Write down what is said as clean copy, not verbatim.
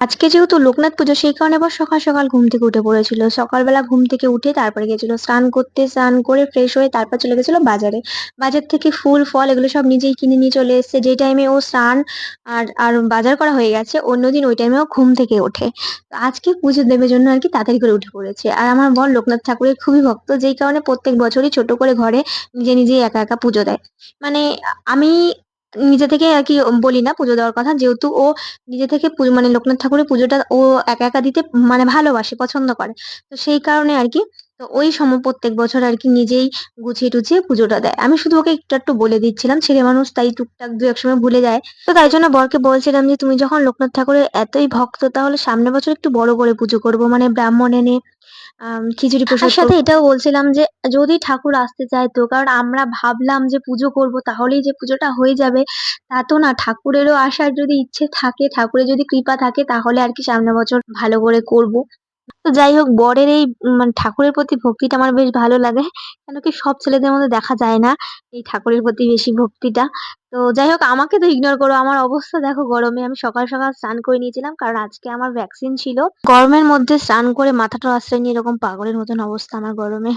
আজকে যেহেতু লোকনাথ পুজো সেই কারণে আবার সকাল সকাল ঘুম থেকে উঠে পড়েছিল। সকালবেলা ঘুম থেকে উঠে তারপরে গেছিল স্নান করতে, স্নান করে ফ্রেশ হয়ে তারপর চলে গেছিল বাজারে। বাজার থেকে ফুল ফল এগুলো সব নিজেই কিনে নিয়ে চলে এসেছে। যে টাইমে ও স্নান আর আর বাজার করা হয়ে গেছে, অন্যদিন ওই টাইমে ও ঘুম থেকে ওঠে। তো আজকে পুজো দেবার জন্য আর কি তাড়াতাড়ি করে উঠে পড়েছে। আর আমার বর লোকনাথ ঠাকুরের খুবই ভক্ত, যেই কারণে প্রত্যেক বছরই ছোট করে ঘরে নিজে নিজেই একা একা পুজো দেয়। মানে আমি নিজে থেকে আর কি বলি না পুজো দেওয়ার কথা, যেহেতু ও নিজে থেকে মানে লোকনাথ ঠাকুরের পুজোটা ও একা একা দিতে মানে ভালোবাসে, পছন্দ করে। তো সেই কারণে আর কি, তো ওই প্রত্যেক বছর আর কি নিজেই গুছিয়ে টুছিয়ে পুজোটা দেয়। আমি শুধু ওকে একটু একটু বলে দিচ্ছিলাম, ছেলে মানুষ তাই টুকটাক দু এক সময় ভুলে যায়। তো তাই জন্য বরকে বলছিলাম যে তুমি যখন লোকনাথ ঠাকুরের এতই ভক্ত, তাহলে সামনের বছর একটু বড় করে পুজো করবো, মানে ব্রাহ্মণ এনে খিচুড়ি প্রসাদ সাথে এটাও বলছিলাম যে যদি ঠাকুর আসতে চায় তো, কারণ আমরা ভাবলাম যে পুজো করব তাহলেই যে পুজোটা হয়ে যাবে তা তো না। ঠাকুরেরও আসার যদি ইচ্ছে থাকে, ঠাকুরের যদি কৃপা থাকে, তাহলে আর কি সামনের বছর ভালো করে করব। তো যাই হোক, বরের এই মানে ঠাকুরের প্রতি ভক্তিটা আমার বেশ ভালো লাগে। কেন কি সব ছেলেদের মধ্যে দেখা যায় না এই ঠাকুরের প্রতি বেশি ভক্তিটা। তো যাই হোক, আমাকে তো ইগনোর করো, আমার অবস্থা দেখো গরমে। আমি সকাল সকাল স্নান করে নিয়েছিলাম কারণ আজকে আমার ভ্যাকসিন ছিল। গরমের মধ্যে স্নান করে মাথাটা আশ্রয় নিয়ে এরকম পাগলের মতন অবস্থা আমার গরমে।